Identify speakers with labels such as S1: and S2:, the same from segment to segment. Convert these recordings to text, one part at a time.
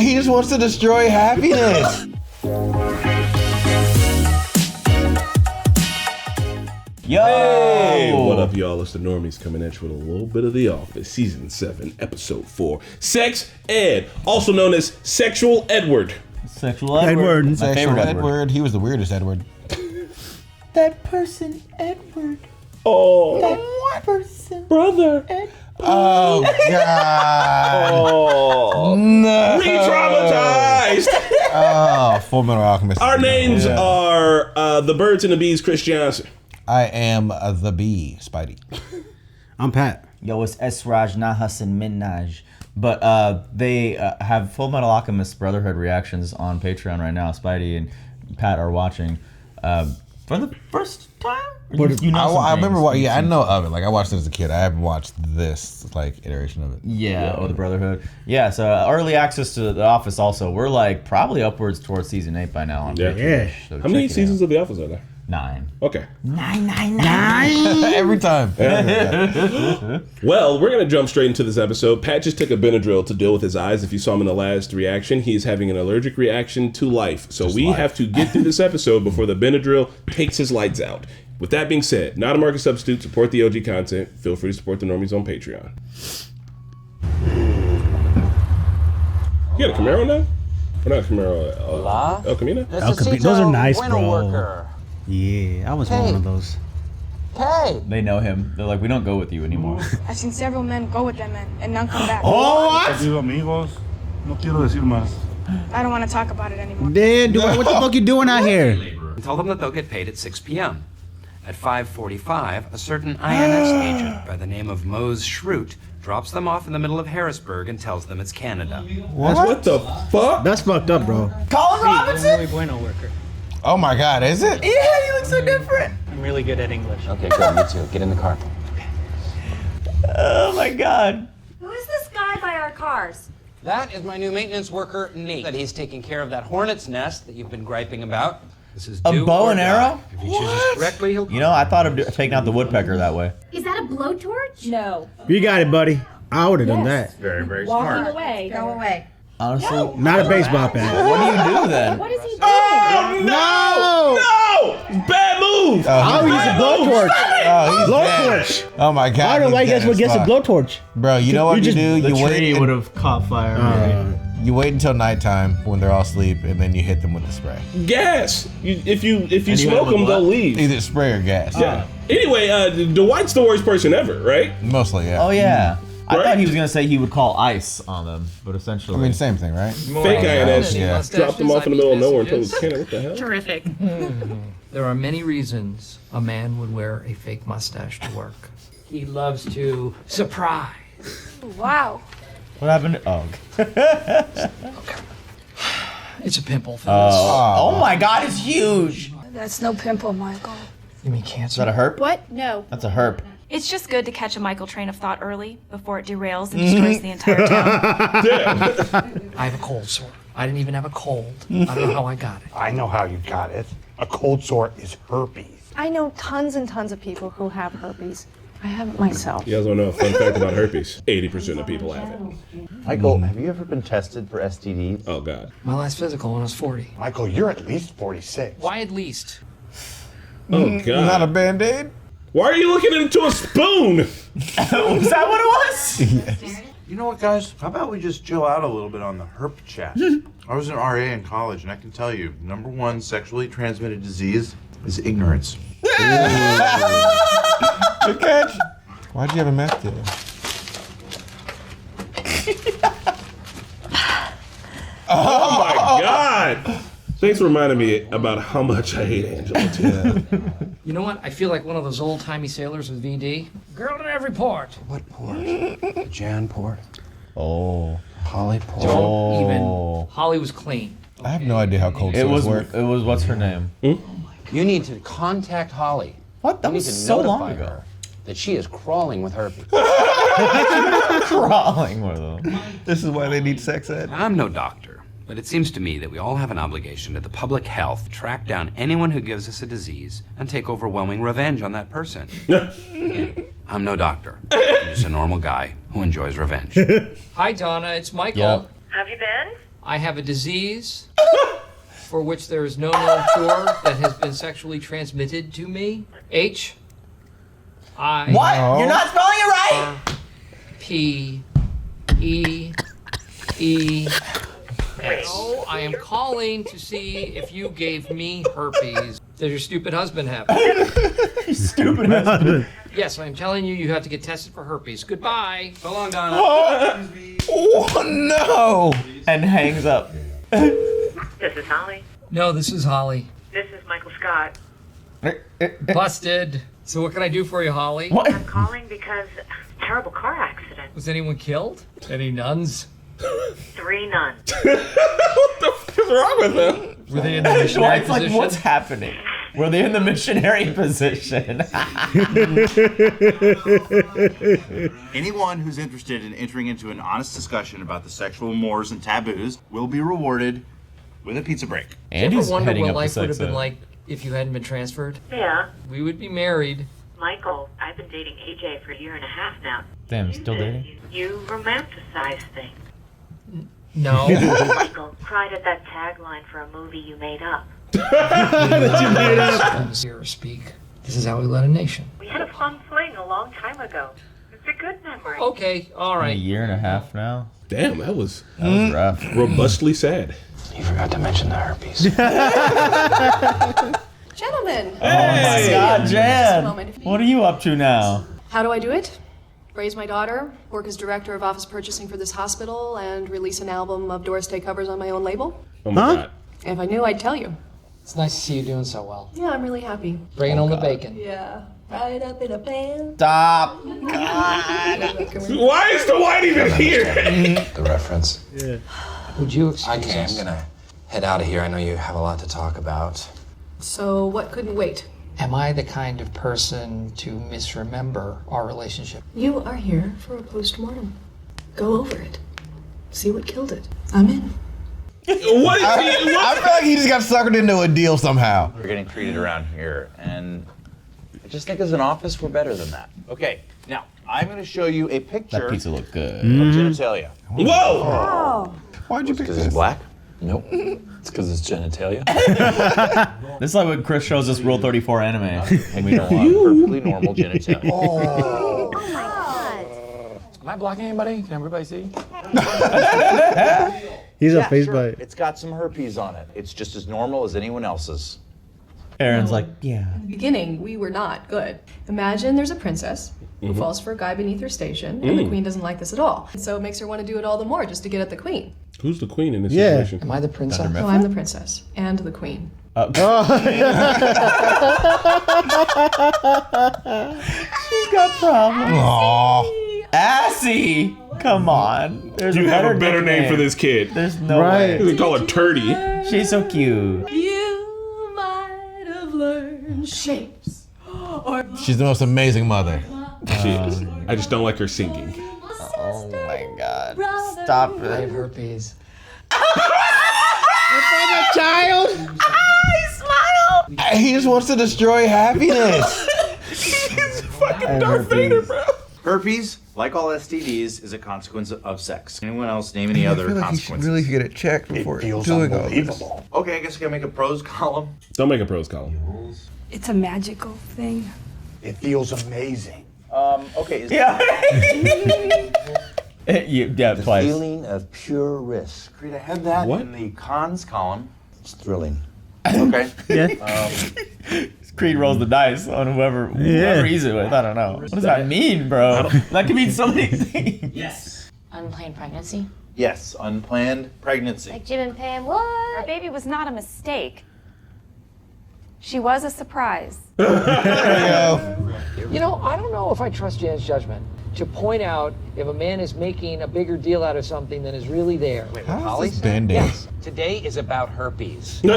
S1: He just wants to destroy happiness. Yo!
S2: Hey, what up, y'all? It's the Normies coming at you with a little bit of The Office, Season 7, Episode 4. Sex Ed, also known as Sexual Edward.
S1: Sexual Edward. My
S3: Sexual
S1: favorite
S3: Edward. He was the weirdest Edward.
S1: That person, Edward.
S2: Oh.
S1: That person.
S2: Brother.
S1: Edward.
S3: Oh, God.
S2: Oh.
S1: No.
S2: Re-traumatized.
S3: Oh, Full Metal Alchemist.
S2: Our names are the Birds and the Bees, Chris Johnson.
S3: I am the bee, Spidey.
S4: I'm Pat.
S1: Yo, it's Esraj Nahasan Minaj. But they have Full Metal Alchemist Brotherhood reactions on Patreon right now. Spidey and Pat are watching for the first time.
S3: I remember what. Yeah, I know of it. Like I watched it as a kid. I haven't watched this iteration of it.
S1: Yeah, or the Brotherhood. Yeah, so early access to The Office. Also, we're like probably upwards towards season 8 by now. On
S2: Yeah.
S1: Patreon, so
S2: How many
S1: check it
S2: seasons
S1: out.
S2: of The Office are there?
S1: 9.
S2: Okay.
S1: 9.
S3: Every time.
S2: Well, we're going to jump straight into this episode. Pat just took a Benadryl to deal with his eyes. If you saw him in the last reaction, he's having an allergic reaction to life. So we have to get through this episode before the Benadryl takes his lights out. With that being said, not a market substitute. Support the OG content. Feel free to support the Normies on Patreon. You got a Camaro now? Or not a Camaro? El Camino?
S4: Those are nice, bro. Yeah, I was one of those.
S5: Hey!
S1: They know him. They're like, we don't go with you anymore.
S6: I've seen several men go with them and none come back.
S4: Oh, what?
S7: amigos, no quiero decir más.
S6: I don't want to talk about it anymore.
S4: Dude, what the fuck you doing out here?
S8: Tell them that they'll get paid at 6 p.m. At 5:45, a certain INS agent by the name of Mose Schrute drops them off in the middle of Harrisburg and tells them it's Canada.
S2: What the fuck?
S4: That's fucked up, bro.
S1: Colin Robinson?
S9: Muy bueno worker.
S3: Oh my God, is it?
S1: Yeah, you look so different.
S9: I'm really good at English.
S5: Okay, good, me too. Get in the car.
S1: Oh my God.
S10: Who is this guy by our cars?
S8: That is my new maintenance worker, Nate. That he's taking care of that hornet's nest that you've been griping about. This is
S1: A
S8: do
S1: bow
S8: or
S1: and
S8: die.
S1: arrow?
S8: If he chooses correctly, he'll.
S1: You know, I thought of taking out the woodpecker that way.
S10: Is that a blowtorch? No.
S4: You got it, buddy. I would have done that.
S7: Very, very
S10: Walking away. Go away.
S1: Honestly,
S4: Not a baseball bat.
S1: what do you do then?
S10: What is he doing?
S2: Oh, no! No! Bad move!
S4: I'll use a blowtorch.
S3: Oh, he's
S4: Blowtorch.
S3: dead. Oh my God.
S4: I don't know why you
S3: he's
S4: guys
S3: dead
S4: would
S3: as
S4: guess a
S3: fuck.
S4: blowtorch.
S3: Bro, you know what you
S4: just-
S3: do?
S9: The
S3: You
S9: tree
S3: wait.
S9: would have caught fire.
S3: You wait until nighttime when they're all asleep, and then you hit them with the spray.
S2: Gas. If you
S9: hit
S2: smoke
S9: him with
S2: them, they'll
S9: what?
S2: leave.
S3: Either spray or gas.
S2: Yeah. Anyway, Dwight's the worst person ever, right?
S3: Mostly, yeah.
S1: Oh yeah. I
S2: Right?
S1: thought he was gonna say he would call ice on them, but essentially.
S3: I mean, same thing, right?
S2: Fake INS
S3: Yeah.
S2: dropped them off in the middle of nowhere and told us, Kenna, what the hell?
S10: Terrific.
S9: There are many reasons a man would wear a fake mustache to work. He loves to surprise.
S6: Wow.
S1: What happened? Oh.
S9: It's a pimple, Phyllis.
S1: Oh my God, it's huge. Is
S6: That's no pimple, Michael.
S9: You mean cancer?
S1: that a herp?
S10: What? No.
S1: That's a herp.
S6: It's just good to catch a Michael train of thought early before it derails and destroys the entire town.
S9: I have a cold sore. I didn't even have a cold. I don't know how I got it.
S7: I know how you got it. A cold sore is herpes.
S10: I know tons and tons of people who have herpes. I have it myself.
S2: You guys want to know a fun fact about herpes? 80% of people have it.
S5: Michael, have you ever been tested for STDs?
S2: Oh, God.
S9: My last physical when I was 40.
S7: Michael, you're at least 46.
S9: Why at least?
S2: Oh, God.
S3: Not a Band-Aid?
S2: Why are you looking into a spoon?
S1: Was that what it was?
S11: You know what, guys? How about we just chill out a little bit on the herp chat? I was an RA in college, and I can tell you, number one sexually transmitted disease is ignorance.
S3: Good catch. Why'd you have a meth dealer?
S2: Oh, my God. Thanks for reminding me about how much I hate Angela, too.
S9: You know what? I feel like one of those old-timey sailors with VD. Girl in every port.
S8: What port? The Jan port?
S1: Oh.
S8: Holly port?
S9: Don't even. Holly was clean.
S3: I have no idea how cold sores work.
S1: It was what's her name?
S8: You need to contact Holly.
S1: What? That
S8: You
S1: was
S8: need to
S1: so long
S8: notify
S1: ago.
S8: her that she is crawling with herpes.
S1: Crawling with them.
S3: This is why they need sex ed.
S8: I'm no doctor, but it seems to me that we all have an obligation to the public health to track down anyone who gives us a disease and take overwhelming revenge on that person. Again, I'm no doctor. I'm just a normal guy who enjoys revenge.
S9: Hi, Donna. It's Michael.
S1: Yep.
S10: Have you been?
S9: I have a disease for which there is no known cure that has been sexually transmitted to me. H. I.
S1: What? You're not spelling it right.
S9: P. E. E. S. I am calling to see if you gave me herpes. Does your stupid husband have it?
S1: Stupid husband.
S9: Yes, I'm telling you, you have to get tested for herpes. Goodbye.
S8: So long, Donna.
S3: Oh no!
S1: And hangs up.
S12: This is Holly.
S9: No, this is Holly.
S12: This is Michael Scott.
S9: Busted. So what can I do for you, Holly?
S1: What?
S12: I'm calling because terrible car accident.
S9: Was anyone killed? Any nuns?
S12: 3 nuns.
S2: What the fuck is wrong with them?
S9: Were they in the missionary
S1: Dwight's like,
S9: position?
S1: what's happening? Were they in the missionary position?
S11: Anyone who's interested in entering into an honest discussion about the sexual mores and taboos will be rewarded with a pizza break.
S1: Andy's
S9: wonder
S1: heading
S9: what
S1: up the
S9: life would have
S1: sex
S9: been
S1: ed.
S9: like if you hadn't been transferred?
S12: Yeah.
S9: We would be married.
S12: Michael, I've been dating AJ for a year and a half now.
S1: Damn, still dating?
S12: You romanticize things.
S9: No.
S12: Michael cried at that tagline for a movie you made up.
S9: Hear her speak. This is how we led a nation.
S12: We had a fun fling a long time ago. It's a good memory.
S9: Okay, all
S1: A
S9: right.
S1: year and a half now.
S2: Damn, that was
S1: Rough.
S2: robustly sad.
S8: You forgot to mention the herpes.
S10: Gentlemen.
S1: Oh my God,
S10: Just a
S1: Jan!
S10: moment.
S1: What are you up to now?
S10: How do I do it? Raise my daughter, work as director of office purchasing for this hospital, and release an album of Doris Day covers on my own label?
S2: Oh my God.
S10: If I knew, I'd tell you.
S9: It's nice to see you doing so well.
S10: Yeah, I'm really happy.
S9: Bringing home the bacon.
S10: Yeah. Right up in a pan.
S1: Stop!
S2: Why is the white even here?
S8: The reference.
S4: Yeah.
S9: Would you excuse
S8: Okay, I'm gonna head out of here. I know you have a lot to talk about.
S10: So what couldn't wait?
S9: Am I the kind of person to misremember our relationship?
S10: You are here for a post-mortem. Go over it. See what killed it. I'm in.
S2: What is he?
S3: I feel like he just got suckered into a deal somehow.
S5: We're getting treated around here, and I just think as an office, we're better than that. Okay, now, I'm going to show you a picture
S1: That pizza looked good.
S5: of genitalia.
S2: Whoa!
S3: Why'd you pick
S5: Because
S3: this?
S5: it's black?
S8: Nope. It's because it's genitalia.
S1: This is like when Chris shows us Rule 34 anime.
S5: And we don't want perfectly normal genitalia.
S10: Oh my God.
S8: Am I blocking anybody? Can everybody see?
S4: He's a face
S5: Sure.
S4: bite.
S5: It's got some herpes on it. It's just as normal as anyone else's.
S1: Aaron's like, yeah.
S10: In the beginning, we were not good. Imagine there's a princess who falls for a guy beneath her station, and the queen doesn't like this at all. And so it makes her want to do it all the more just to get at the queen.
S2: Who's the queen in this
S4: Yeah.
S2: situation?
S9: Am I the princess?
S10: So I'm the princess and the queen.
S1: She's got problems.
S3: Aww.
S1: Assy! Come on. There's
S2: You have a better
S1: nickname
S2: name for this kid.
S1: There's no
S4: Right.
S2: You
S1: way.
S2: can call her Turdy.
S1: She's so cute.
S10: You might have learned shapes. Or
S3: She's the most amazing mother.
S2: She is. I just don't like her singing.
S1: Oh my God. Stop
S9: I have
S1: it.
S9: herpes.
S3: He just wants to destroy happiness.
S2: Fucking Darth Vader, bro.
S11: Herpes, like all STDs, is a consequence of sex. Anyone else name any other consequences?
S3: get it checked before
S7: Feels unbelievable.
S11: Okay, I guess I gotta make a pros column.
S2: Don't make a pros column.
S13: It's a magical thing.
S7: It feels amazing.
S5: Okay, is
S1: Yeah. Yeah,
S5: the
S1: twice.
S5: feeling of pure risk.
S11: Great, I had that
S2: What?
S11: in the cons column.
S5: It's thrilling.
S11: Okay.
S4: Yeah.
S1: Creed rolls the dice on whoever he's it with. I don't know. What does that mean, bro? That could mean so many things.
S13: Yes.
S14: Unplanned pregnancy?
S11: Yes, unplanned pregnancy.
S14: Like Jim and Pam, what?
S6: Our baby was not a mistake. She was a surprise.
S9: You know, I don't know if I trust Jan's judgment to point out if a man is making a bigger deal out of something than is really there.
S8: Wait,
S3: How
S8: what,
S3: is
S8: Holly?
S3: this Band-Aid?
S8: Today is about herpes.
S9: No.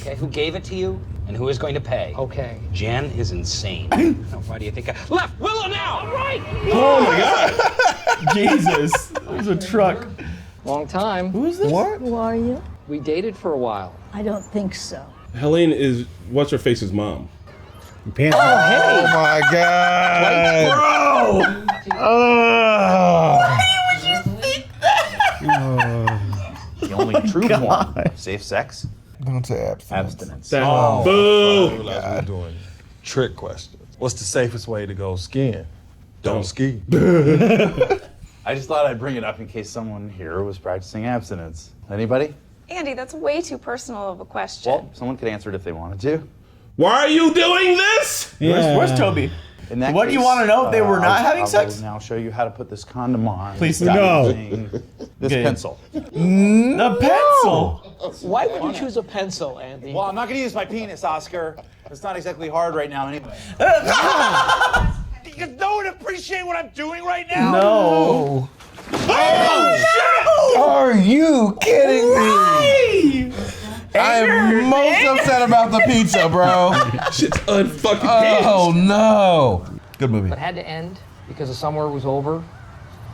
S8: Okay, who gave it to you and who is going to pay?
S9: Okay.
S8: Jan is insane. Now, why do you think I left Willow now? All right.
S2: Oh my God.
S1: Jesus. There's a truck.
S9: Long time.
S1: Who's this?
S3: What?
S13: Who are you?
S9: We dated for a while.
S13: I don't think so.
S2: Helene is what's her face's mom.
S4: Pants.
S3: Oh my God.
S11: The only
S5: true form of safe sex?
S3: Don't say abstinence.
S5: Abstinence.
S2: Boo!
S15: We're doing trick questions. What's the safest way to go skiing? Don't ski.
S5: I just thought I'd bring it up in case someone here was practicing abstinence. Anybody?
S16: Andy, that's way too personal of a question.
S5: Well, someone could answer it if they wanted to.
S2: Why are you doing this?
S1: Where's Toby?
S5: In that
S1: What do you
S5: case,
S1: want to know if they were not having
S5: I
S1: sex?
S5: will now show you how to put this condom on.
S1: Please stop. No.
S5: This pencil.
S1: The pencil.
S17: Why would you choose a pencil, Andy?
S5: Well, I'm not going to use my penis, Oscar. It's not exactly hard right now anyway. Does no one appreciate what I'm doing right now?
S1: No.
S3: Oh, are you kidding me? I am most upset about the pizza, bro.
S2: Shit's unfucking
S3: Oh no. Good movie.
S9: But had to end because the summer was over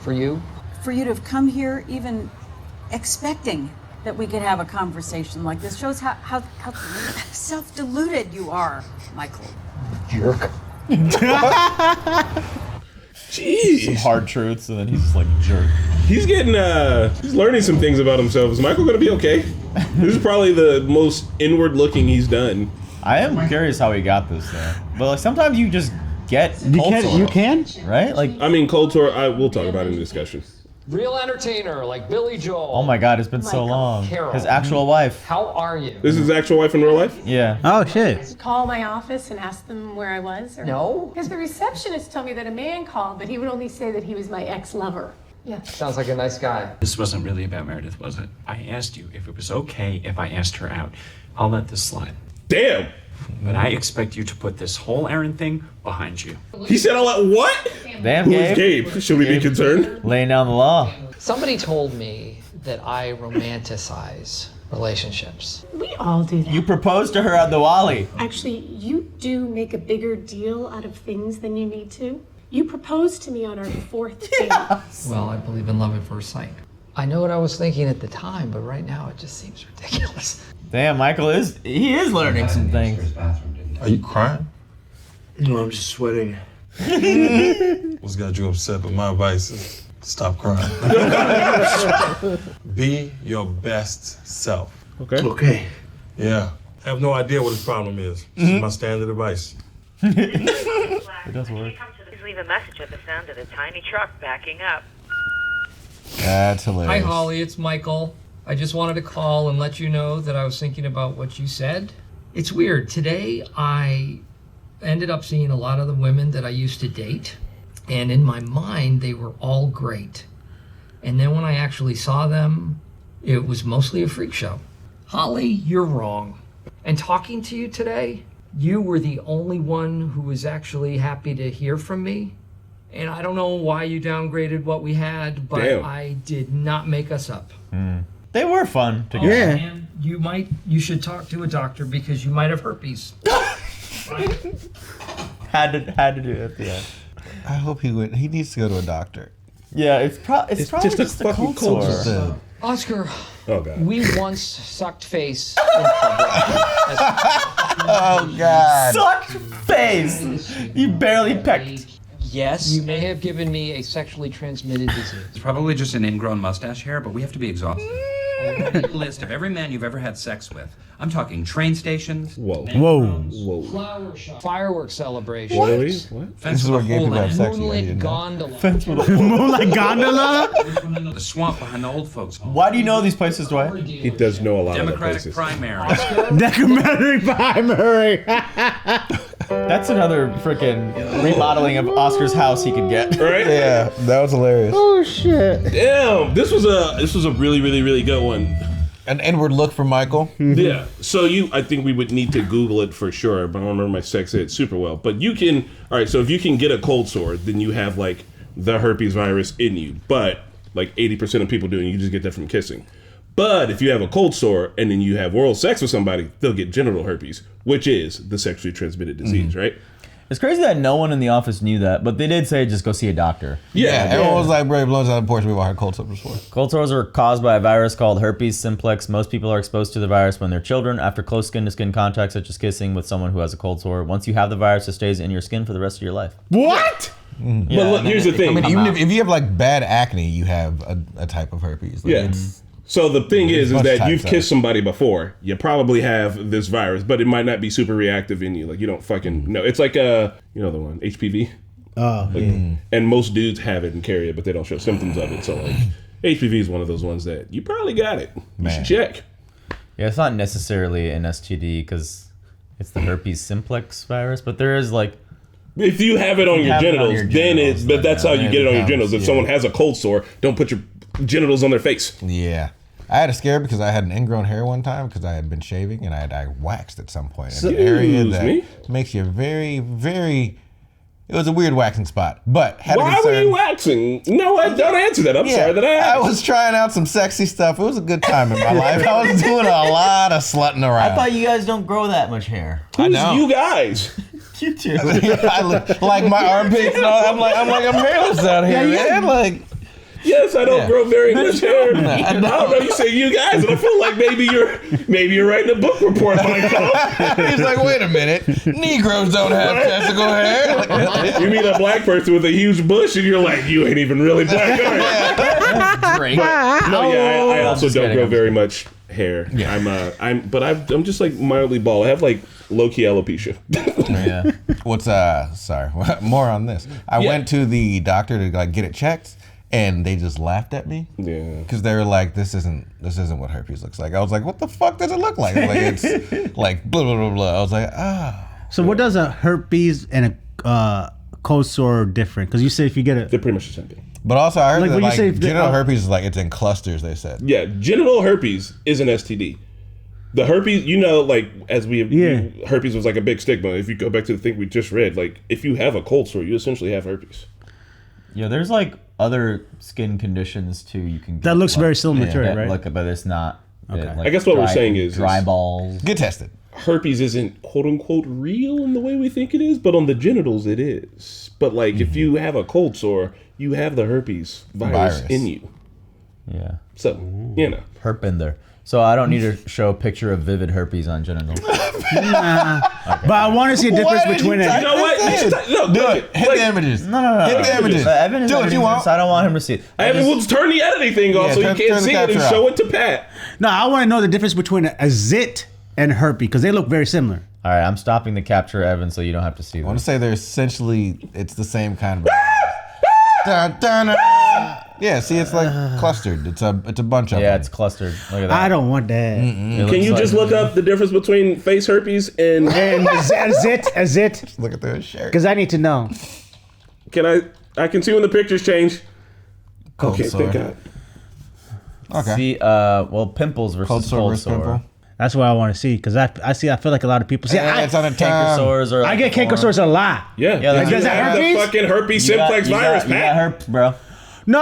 S9: for you.
S18: For you to have come here even expecting that we could have a conversation like this shows how self-deluded you are, Michael.
S9: Jerk.
S2: Jeez.
S1: Some hard truths, and then he's just like jerk.
S2: He's getting, he's learning some things about himself. Is Michael gonna be okay? This is probably the most inward looking he's done.
S1: I am curious how he got this though. But like sometimes you just get cold sore,
S4: You can?
S1: right? Like,
S2: I mean, cold sore, we'll talk about it in the discussion.
S9: Real entertainer like Billy Joel.
S1: oh my God, it's been so long.
S9: Carol.
S1: His actual wife.
S9: How are you?
S2: This is his actual wife in real life?
S1: Yeah.
S4: Oh, shit.
S19: Call my office and ask them where I was? Or...
S9: No.
S19: Because the receptionist told me that a man called, but he would only say that he was my ex-lover. Yeah.
S9: Sounds like a nice guy.
S20: This wasn't really about Meredith, was it? I asked you if it was okay if I asked her out. I'll let this slide.
S2: Damn!
S20: But I expect you to put this whole errand thing behind you.
S2: He said I'll let what?
S1: Damn,
S2: Who is
S1: Gabe.
S2: Gabe? Should we be concerned?
S1: Laying down the law.
S9: Somebody told me that I romanticize relationships.
S19: We all do that.
S1: You proposed to her at the Wally.
S19: Actually, you do make a bigger deal out of things than you need to. You proposed to me on our 4th date.
S9: Well, I believe in love at first sight. I know what I was thinking at the time, but right now it just seems ridiculous.
S1: Damn, Michael is learning some things.
S15: Are you crying?
S7: No, I'm just sweating.
S15: What's got you upset? But my advice is stop crying. Be your best self.
S2: Okay.
S7: Okay.
S15: Yeah. I have no idea what his problem is. This is my standard advice.
S1: It does work.
S12: Please leave a message at the sound of the tiny truck backing up.
S3: That's hilarious.
S9: Hi, Holly. It's Michael. I just wanted to call and let you know that I was thinking about what you said. It's weird. Today, I ended up seeing a lot of the women that I used to date, and in my mind, they were all great. And then when I actually saw them, it was mostly a freak show. Holly, you're wrong. And talking to you today, you were the only one who was actually happy to hear from me. And I don't know why you downgraded what we had, but
S2: Damn.
S9: I did not make us up.
S1: They were fun together.
S4: Yeah.
S9: And you should talk to a doctor because you might have herpes.
S1: Had to do it at the end.
S3: I hope he would. He needs to go to a doctor.
S1: Yeah, it's probably just a
S2: fucking
S1: cold
S2: cold
S1: sore.
S2: sore.
S9: Oscar,
S2: Oh, God.
S9: we once sucked face in public.
S3: Oh God.
S1: Sucked face. You barely pecked.
S9: Yes. You may have given me a sexually transmitted disease.
S8: It's probably just an ingrown mustache hair, but we have to be exhausted. A list of every man you've ever had sex with. I'm talking train stations.
S2: Whoa.
S4: Whoa.
S9: Flower shop. Fireworks celebration.
S2: What?
S3: This is where gay people have sex. You
S9: Moonlit
S3: didn't know.
S9: gondola.
S4: Moonlight gondola?
S8: The swamp behind the old folks' home.
S1: Why do you know these places, Dwight?
S2: He does know a lot of the
S8: Democratic
S2: places.
S8: primary.
S4: Democratic primary.
S1: That's another freaking remodeling of Oscar's house he could get.
S2: Right?
S3: Yeah, that was hilarious.
S4: Oh, shit.
S2: Damn. This was a really, really, really good one.
S3: An inward look from Michael.
S2: Yeah. So I think we would need to Google it for sure, but I don't remember my sex ed super well. But you can, all right, so if you can get a cold sore, then you have like the herpes virus in you. But like 80% of people do, and you just get that from kissing. But if you have a cold sore and then you have oral sex with somebody, they'll get genital herpes, which is the sexually transmitted disease, right?
S1: It's crazy that no one in the office knew that, but they did say just go see a doctor.
S3: Yeah, everyone was like, "Brave blows out of the porch." We've all had cold sores before.
S1: Cold sores are caused by a virus called herpes simplex. Most people are exposed to the virus when they're children after close skin-to-skin contact, such as kissing with someone who has a cold sore. Once you have the virus, it stays in your skin for the rest of your life.
S4: What?
S3: Mm.
S2: But look, here's the thing.
S3: I mean, even if you have like bad acne, you have a type of herpes. Like,
S2: Yeah. So the thing is
S3: bunch of
S2: that
S3: types
S2: you've
S3: of
S2: kissed somebody before. You probably have this virus, but it might not be super reactive in you. Like you don't fucking know. It's like you know the one HPV.
S4: Oh, yeah.
S2: And most dudes have it and carry it, but they don't show symptoms of it. So like HPV is one of those ones that you probably got it. You should check.
S1: Yeah, it's not necessarily an STD because it's the herpes simplex virus, but there is like.
S2: If you have it on your genitals, then it's. But that's how you get it on your genitals. If someone has a cold sore, don't put your genitals on their face.
S3: Yeah. I had a scare because I had an ingrown hair one time because I had been shaving and I waxed at some point in an area that makes you very, very. It was a weird waxing spot, but had
S2: Why were you waxing? No, don't answer that. I'm sorry that I asked.
S3: I was trying out some sexy stuff. It was a good time in my life. I was doing a lot of slutting around.
S1: I thought you guys don't grow that much hair.
S2: Who's you guys?
S1: You too.
S3: I look, like my armpits and all. I'm hairless out here, man. Like.
S2: Yes, I don't grow very much hair. I don't know. You say you guys, and I feel like maybe you're writing a book report, Michael.
S3: He's like, wait a minute, Negroes don't have testicle hair.
S2: You meet a black person with a huge bush, and you're like, you ain't even really black, are you? I also don't grow very much hair. Yeah. I'm just like mildly bald. I have like low-key alopecia.
S3: Yeah. What's sorry, more on this. I went to the doctor to like get it checked. And they just laughed at me.
S2: Yeah.
S3: Because they were like, this isn't what herpes looks like. I was like, what the fuck does it look like? Like it's like blah blah blah blah. I was like,
S4: So what does a herpes and a cold sore different? Because you say if you get it,
S2: they're pretty much the same thing.
S3: But also I heard
S4: Like,
S3: that
S4: when you
S3: like
S4: say
S3: genital herpes is like it's in clusters. They said.
S2: Yeah, genital herpes is an STD. The herpes, like as herpes was like a big stigma. If you go back to the thing we just read, like if you have a cold sore, you essentially have herpes.
S1: Yeah, there's like other skin conditions too. You can get,
S4: that looks very similar to it, right?
S1: Look, but it's not.
S4: Okay.
S1: Like
S2: I guess what we're saying is
S1: dry balls.
S3: Get tested.
S2: Herpes isn't quote unquote real in the way we think it is, but on the genitals it is. But like if you have a cold sore, you have the herpes virus in you.
S1: Yeah.
S2: So
S1: Herpender. So I don't need to show a picture of vivid herpes on genitals.
S4: Nah. Okay. But I want to see a difference between it.
S2: You know what?
S3: No, do it. Hit the images.
S1: No.
S3: Hit the images.
S1: Evan is
S3: do what you want.
S1: So I don't want him to see it.
S2: Evan, we'll just turn the editing thing off so you can't see it and show it to Pat.
S4: No, I want to know the difference between a zit and herpes because they look very similar.
S1: All right, I'm stopping the capture, Evan, so you don't have to see this.
S3: I want to say they're essentially it's the same kind of. Dun, dun, dun. Yeah, see, it's like clustered. It's a bunch of them.
S1: Yeah, it's clustered. Look at that.
S4: I don't want that.
S2: Can you just look up the difference between face herpes and
S4: a zit?
S3: Look at their shirt.
S4: Because I need to know.
S2: Can I can see when the pictures change.
S3: Cold
S2: okay,
S3: sore.
S2: thank God.
S3: Okay.
S1: See, pimples versus cold sore.
S3: Pimple.
S4: That's what I want to see because I feel like a lot of people see.
S3: It's on a
S1: canker sores or
S4: I get canker sores a lot.
S2: Yeah,
S1: like,
S2: does that have the fucking herpes simplex virus,
S1: You got herpes, bro.
S4: No!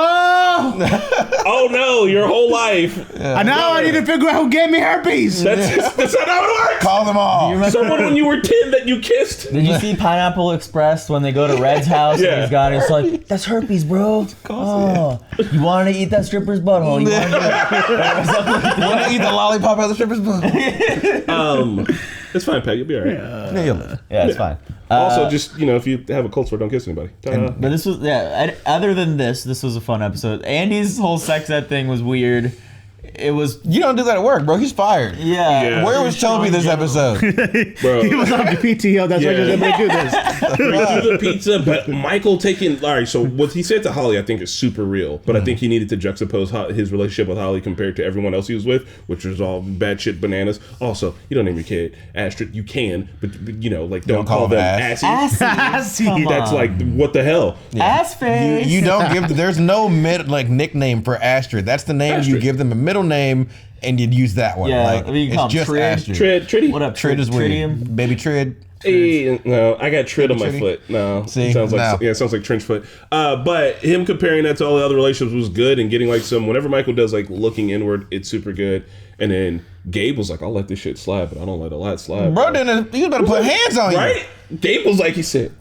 S2: Oh no, your whole life.
S4: Now I need to figure out who gave me herpes.
S2: That's not how it works.
S3: Call them all.
S2: Someone when you were 10 that you kissed.
S1: Did you see Pineapple Express when they go to Red's house and he's got it's like, that's herpes, bro. Oh, you wanted to eat that stripper's butthole. You
S3: want to eat the lollipop out of the stripper's butthole.
S2: It's fine, Pat. You'll be all right.
S1: Yeah, it's fine.
S2: Also, just if you have a cold sore, don't kiss anybody.
S1: But this was other than this was a fun episode. Andy's whole sex ed thing was weird. It was.
S3: You don't do that at work, bro. He's fired.
S1: Yeah.
S3: Where was Toby this episode?
S2: Bro.
S4: He was on the PTO. That's why he was able to do this.
S2: Do the pizza, but Michael taking. All right, so what he said to Holly, I think is super real. But I think he needed to juxtapose his relationship with Holly compared to everyone else he was with, which was all bad shit bananas. Also, you don't name your kid Astrid. You can, but don't call them assy.
S1: Assy.
S2: That's like what the hell.
S1: Yeah. Ass face.
S3: You don't give. There's no nickname for Astrid. That's the name you give them a middle name, and you'd use that one.
S1: Yeah,
S3: like it's just Astrid.
S2: Triddy.
S1: What up,
S3: Trid is weird. Baby Trid.
S2: Hey, no, I got Trid on my foot. No,
S3: see,
S2: it sounds like trench foot. But him comparing that to all the other relationships was good, and getting like whenever Michael does like looking inward, it's super good. And then Gabe was like, "I'll let this shit slide, but I don't let a lot slide."
S3: Bro, then you better put hands on you,
S2: right? Gabe was like, he said,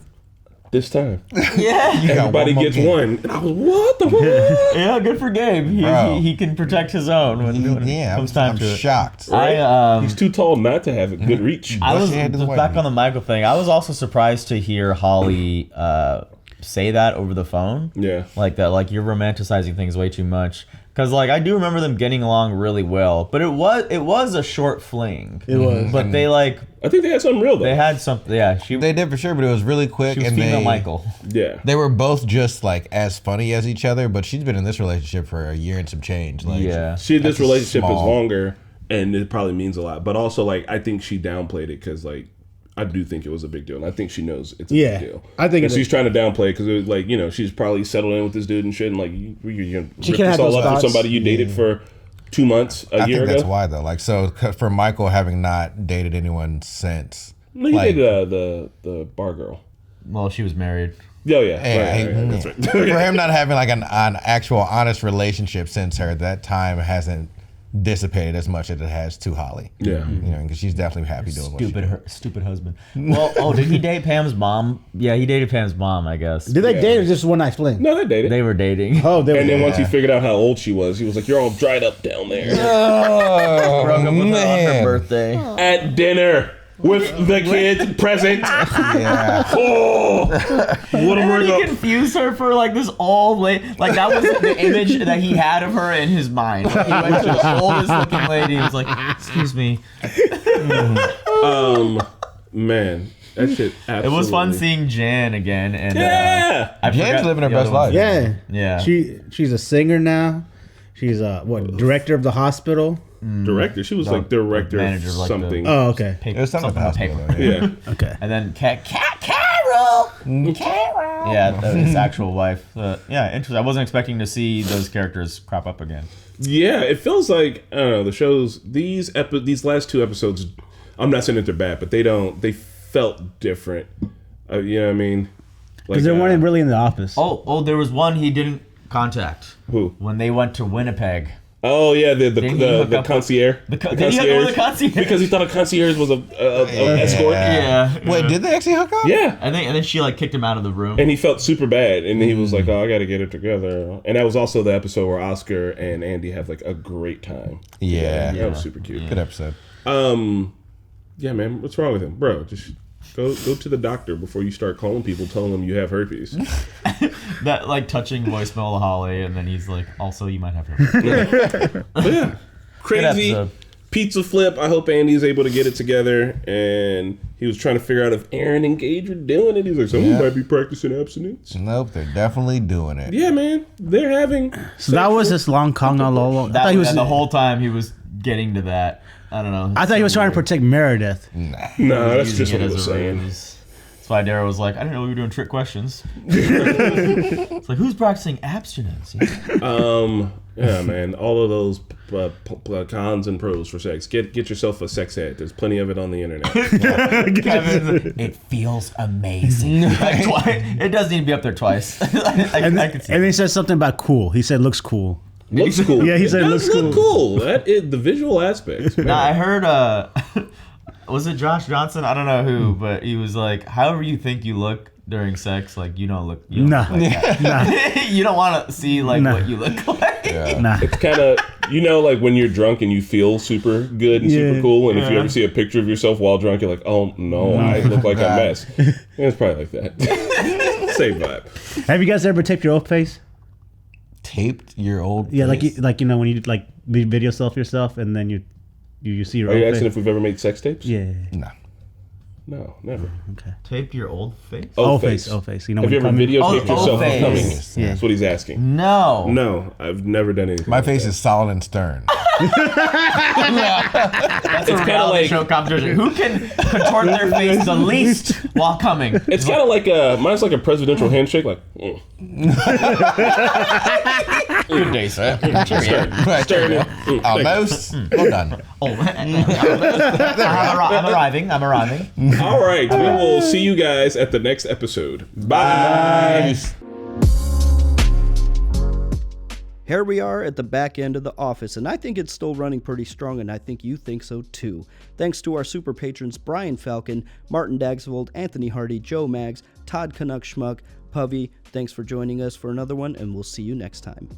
S2: "This time,
S1: yeah,
S2: everybody gets one." And I was, "What the fuck?"
S1: Yeah, good for Gabe. He can protect his own when it comes time to it.
S3: I'm shocked.
S2: Right? He's too tall not to have a good reach.
S1: I was back on the Michael thing. I was also surprised to hear Holly say that over the phone.
S2: Yeah,
S1: like that. Like you're romanticizing things way too much. Because like I do remember them getting along really well, but it was a short fling.
S4: It was,
S1: but they like
S2: I think they had something real though.
S1: They had something, yeah.
S3: They did for sure, but it was really quick.
S1: She was
S3: and
S1: female Michael.
S2: Yeah,
S3: they were both just like as funny as each other. But she's been in this relationship for a year and some change. Like,
S2: this relationship is longer, and it probably means a lot. But also, like I think she downplayed it because like. I do think it was a big deal, and I think she knows it's a big deal.
S21: I think
S2: she's trying to downplay it because it was like, she's probably settled in with this dude and shit, and like you're gonna rip this all up for somebody you dated for 2 months, a year ago. I think
S3: that's why though. Like, so for Michael having not dated anyone since,
S2: no, he dated the bar girl.
S1: Well, she was married.
S2: Oh yeah, right, that's right.
S3: For him not having like an actual honest relationship since her, that time hasn't dissipated as much as it has to Holly.
S2: Yeah,
S3: because she's definitely happy doing what she does.
S1: Stupid husband. Well, did he date Pam's mom? Yeah, he dated Pam's mom, I guess.
S21: Did they date or just one night fling?
S2: No, they dated.
S1: They were dating.
S21: Oh, they were.
S2: And then once he figured out how old she was, he was like, "You're all dried up down there."
S3: Oh,
S1: broke up with her on her birthday
S2: at dinner. With the kids present.
S3: Yeah.
S2: Oh, what a
S1: and he confused her for like this old lady. Like that was the image that he had of her in his mind. He went to the oldest looking lady. He was like, "Excuse me."
S2: Man, that shit. Absolutely.
S1: It was fun seeing Jan again, and
S3: Jan's living her best life.
S21: Yeah. She's a singer now. She's director of the hospital.
S2: Director. She was like director of something.
S21: Oh, okay.
S3: It was something about paper.
S2: Yeah.
S21: Okay.
S1: And then Carol. His actual wife. Yeah, interesting. I wasn't expecting to see those characters crop up again.
S2: Yeah, it feels like I don't know the shows. These last 2 episodes. I'm not saying that they're bad, but they felt different. You know what I mean?
S21: Because they weren't really in the office.
S1: Oh, there was one he didn't contact.
S2: Who?
S1: When they went to Winnipeg.
S2: Oh yeah, the concierge.
S1: Did he hook up with the concierge?
S2: Because he thought a concierge was a escort.
S1: Yeah.
S3: Wait, did they actually hook up?
S2: Yeah.
S1: And then she like kicked him out of the room.
S2: And he felt super bad, and he was like, "Oh, I got to get it together." And that was also the episode where Oscar and Andy have like a great time.
S3: Yeah.
S2: That was super cute.
S3: Good episode.
S2: Yeah, man, what's wrong with him, bro? Just go to the doctor before you start calling people, telling them you have herpes.
S1: That like touching voicemail to Holly, and then he's like, "Also, you might have herpes."
S2: Yeah, crazy pizza flip. I hope Andy's able to get it together. And he was trying to figure out if Aaron and Gage were doing it. He's like, someone might be practicing abstinence.
S3: Nope, they're definitely doing it.
S2: Yeah, man, they're having.
S21: So that was this long Kong all along. I thought he was
S1: the whole time he was getting to that. I don't know.
S21: I thought he was trying to protect Meredith.
S2: No, that's just what he was saying.
S1: That's why Dara was like, I didn't know we were doing trick questions. It's like, who's practicing abstinence?
S2: Yeah, man. All of those cons and pros for sex. Get yourself a sex ed. There's plenty of it on the internet.
S1: It feels amazing. It does need to be up there twice. I can see
S21: and he said something about cool. He said looks cool.
S2: Looks cool.
S21: Yeah, he said it looks
S2: cool. That is the visual aspects.
S1: Nah, I heard was it Josh Johnson? I don't know who, but he was like, however you think you look during sex, like you don't look like that. You don't want to see like what you look like.
S21: Yeah.
S2: It's kind of like when you're drunk and you feel super good and super cool, and if you ever see a picture of yourself while drunk, you're like, oh no, I look like a mess. It's probably like that. Same vibe.
S21: Have you guys ever taped your old face?
S3: Taped your old
S21: face?
S3: Like
S21: when you like video self yourself and then you see your
S2: old
S21: face.
S2: Are you asking if we've ever made sex tapes?
S21: Yeah.
S2: No, never.
S21: Okay.
S1: Taped your old face?
S21: Old face. Old face. You know,
S2: have you ever videotaped yourself coming?
S21: Yeah.
S2: That's what he's asking.
S1: No,
S2: I've never done anything.
S3: My face is solid and stern.
S1: That's it's kind of like show competition. Who can contort their face the least while coming?
S2: It's kind of like mine's like a presidential handshake, like.
S1: Good day, sir.
S3: Almost. Well done.
S1: I'm arriving.
S2: All right, we will see you guys at the next episode. Bye.
S22: Here we are at the back end of The Office, and I think it's still running pretty strong, and I think you think so too. Thanks to our super patrons Brian Falcon, Martin Dagsvold, Anthony Hardy, Joe Maggs, Todd Canuck Schmuck, Puvy. Thanks for joining us for another one, and we'll see you next time.